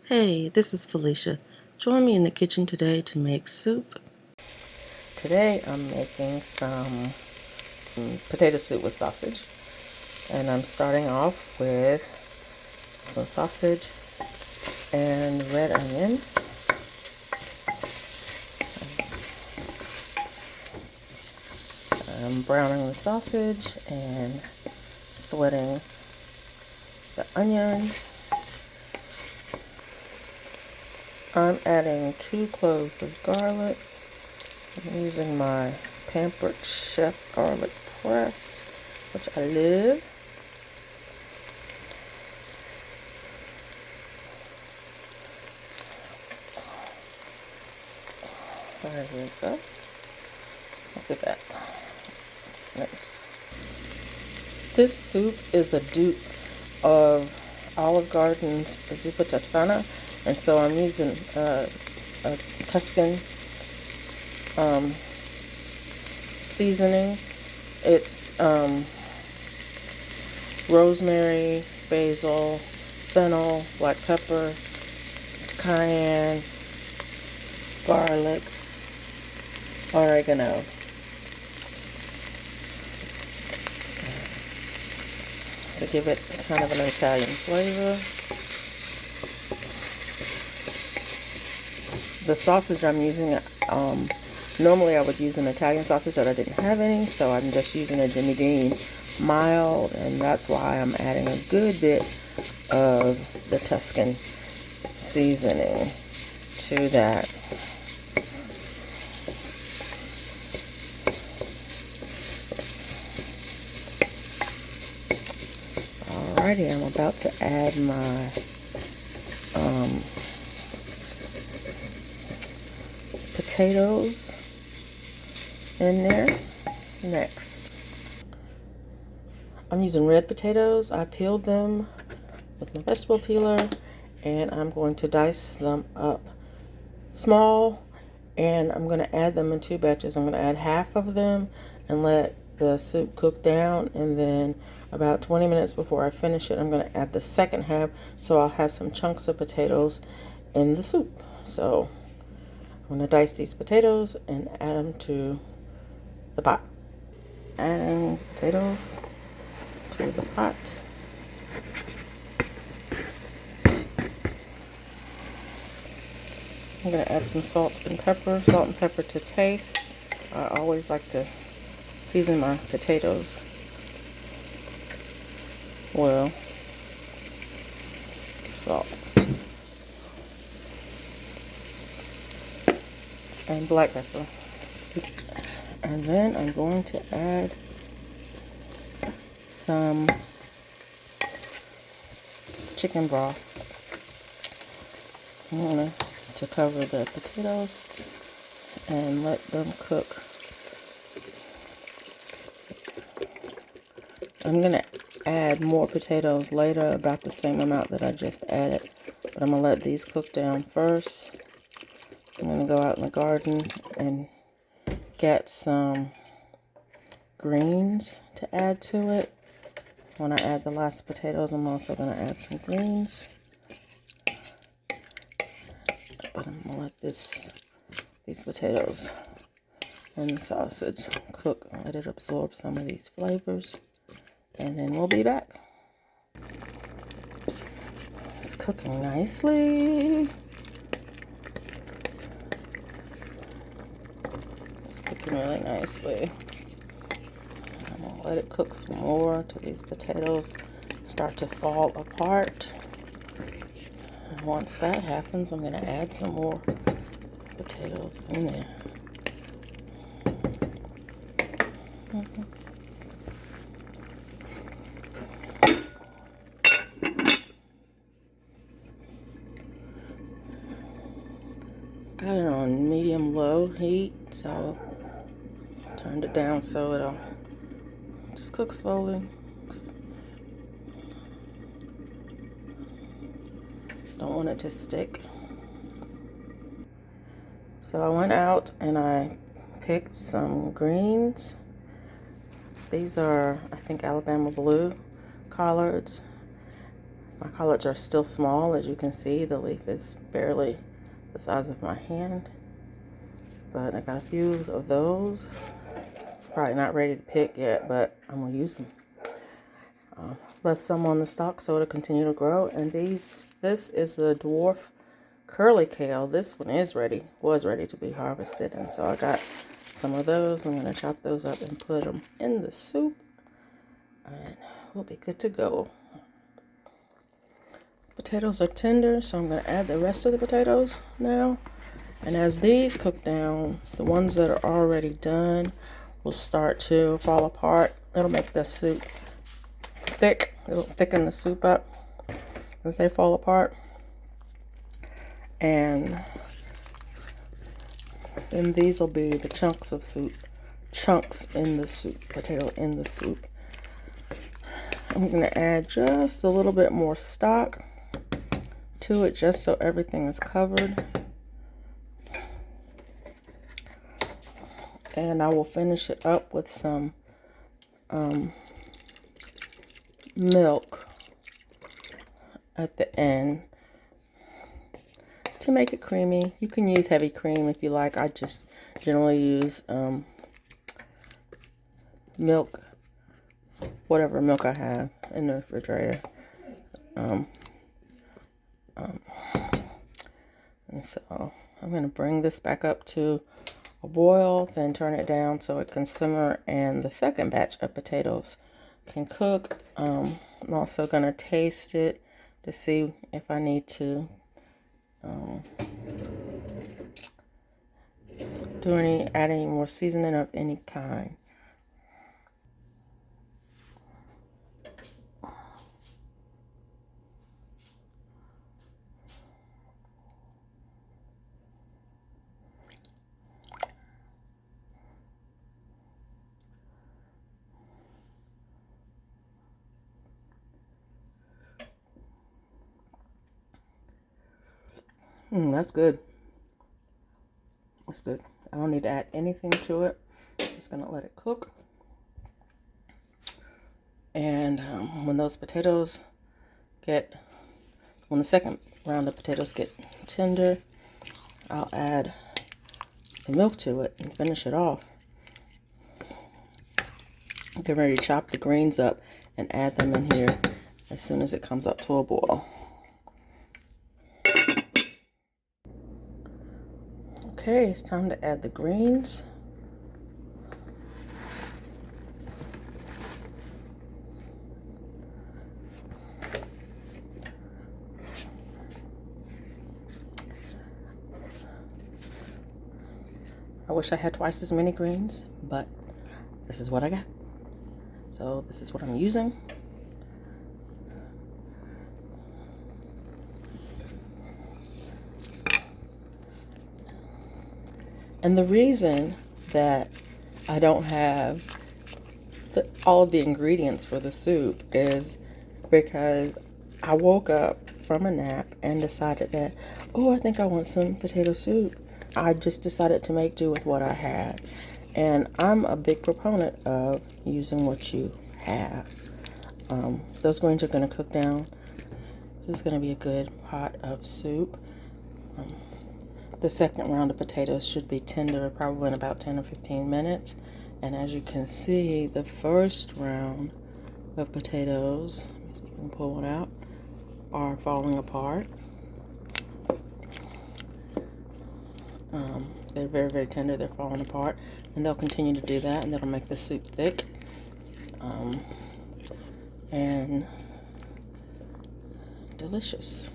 Hey, this is Felicia. Join me in the kitchen today to make soup. Today I'm making some potato soup with sausage. And I'm starting off with some sausage and red onion. I'm browning the sausage and sweating the onion. I'm adding 2 cloves of garlic. I'm using my Pampered Chef garlic press, which I love. There we go. Look at that. Nice. This soup is a dupe of Olive Garden's Zuppa Tuscana, and so I'm using a Tuscan seasoning. It's rosemary, basil, fennel, black pepper, cayenne, garlic, oregano. To give it kind of an Italian flavor. The sausage I'm using, normally I would use an Italian sausage, but I didn't have any, so I'm just using a Jimmy Dean mild, and that's why I'm adding a good bit of the Tuscan seasoning to that. Alrighty, I'm about to add my potatoes in there next. I'm using red potatoes. I peeled them with my vegetable peeler, and I'm going to dice them up small, and I'm going to add them in 2 batches. I'm going to add half of them and let the soup cook down, and then about 20 minutes before I finish it, I'm going to add the second half, so I'll have some chunks of potatoes in the soup. So I'm going to dice these potatoes and add them to the pot. Adding potatoes to the pot. I'm going to add some salt and pepper to taste. I always like to season my potatoes well. Salt and black pepper. And then I'm going to add some chicken broth. I'm going to cover the potatoes and let them cook. I'm going to add more potatoes later, about the same amount that I just added, but I'm going to let these cook down first. I'm going to go out in the garden and get some greens to add to it. When I add the last potatoes, I'm also going to add some greens. But I'm going to let these potatoes and the sausage cook. Let it absorb some of these flavors. And then we'll be back. It's cooking nicely. It's cooking really nicely. I'm going to let it cook some more till these potatoes start to fall apart. And once that happens, I'm going to add some more potatoes in there. Got it on medium-low heat, so turned it down so it'll just cook slowly. Don't want it to stick. So I went out and I picked some greens. These are, I think, Alabama blue collards. My collards are still small. As you can see, the leaf is barely the size of my hand. But I got a few of those. Probably not ready to pick yet, but I'm going to use them. Left some on the stalk so it'll continue to grow. And this is the dwarf curly kale. This one was ready to be harvested. And so I got some of those. I'm going to chop those up and put them in the soup. And we'll be good to go. Potatoes are tender, so I'm going to add the rest of the potatoes now. And as these cook down, the ones that are already done will start to fall apart. It'll make the soup thick. It'll thicken the soup up as they fall apart. And then these will be the chunks of soup. Chunks in the soup. Potato in the soup. I'm going to add just a little bit more stock to it just so everything is covered. And I will finish it up with some milk at the end to make it creamy. You can use heavy cream if you like. I just generally use milk, whatever milk I have in the refrigerator. And so I'm going to bring this back up to a boil, then turn it down so it can simmer and the second batch of potatoes can cook. I'm also going to taste it to see if I need to add any more seasoning of any kind. That's good. That's good. I don't need to add anything to it. Just gonna let it cook. And when the second round of potatoes get tender, I'll add the milk to it and finish it off. Get ready to chop the greens up and add them in here as soon as it comes up to a boil. Okay, it's time to add the greens. I wish I had twice as many greens, but this is what I got. So this is what I'm using. And the reason that I don't have all of the ingredients for the soup is because I woke up from a nap and decided that, oh, I think I want some potato soup. I just decided to make do with what I had. And I'm a big proponent of using what you have. Those greens are going to cook down. This is going to be a good pot of soup. The second round of potatoes should be tender probably in about 10 or 15 minutes. And as you can see, the first round of potatoes, let me see if I can pull one out, are falling apart. They're very, very tender. They're falling apart. And they'll continue to do that, and that'll make the soup thick. And delicious.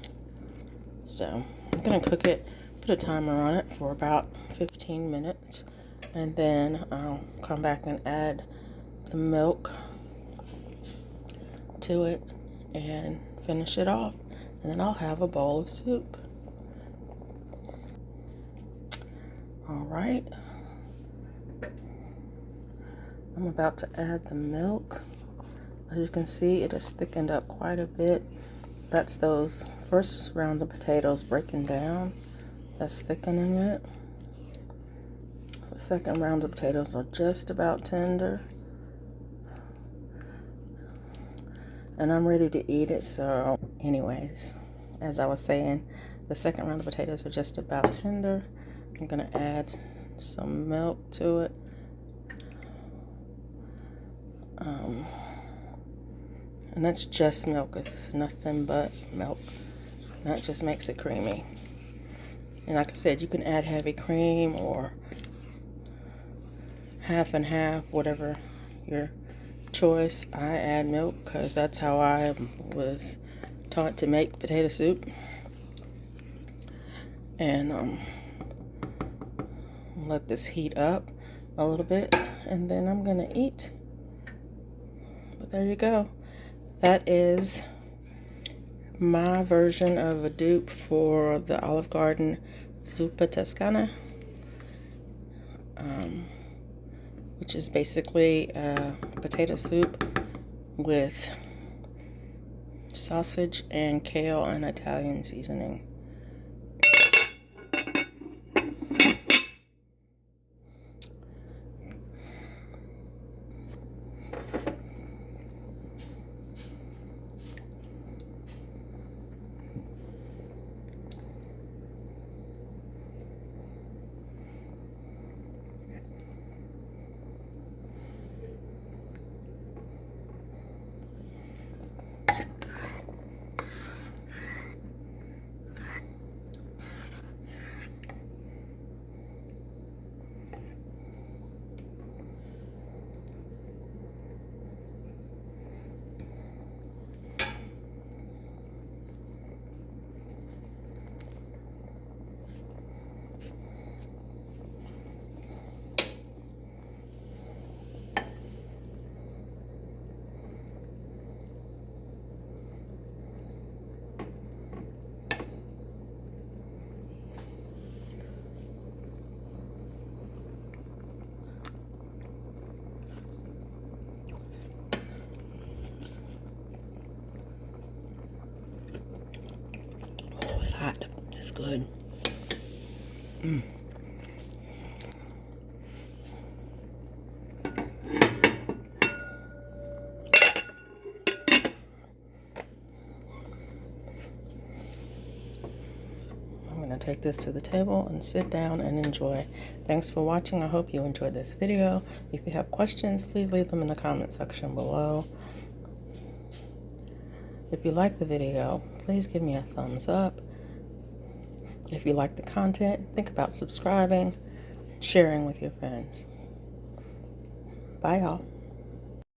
So I'm going to cook it, put a timer on it for about 15 minutes. And then I'll come back and add the milk to it and finish it off. And then I'll have a bowl of soup. All right. I'm about to add the milk. As you can see, it has thickened up quite a bit. That's those first rounds of potatoes breaking down. That's thickening it. The second round of potatoes are just about tender. And I'm ready to eat it, so Anyways, as I was saying, the second round of potatoes are just about tender. I'm gonna add some milk to it. And that's just milk. It's nothing but milk. That just makes it creamy. And like I said, you can add heavy cream or half and half, whatever your choice. I add milk because that's how I was taught to make potato soup. And let this heat up a little bit, and then I'm gonna eat. But there you go. That is my version of a dupe for the Olive Garden Zuppa Tuscana, which is basically potato soup with sausage and kale and Italian seasoning. Oh, it's hot. It's good. I'm going to take this to the table and sit down and enjoy. Thanks for watching. I hope you enjoyed this video. If you have questions, please leave them in the comment section below. If you like the video, please give me a thumbs up. If you like the content, think about subscribing, sharing with your friends. Bye, y'all.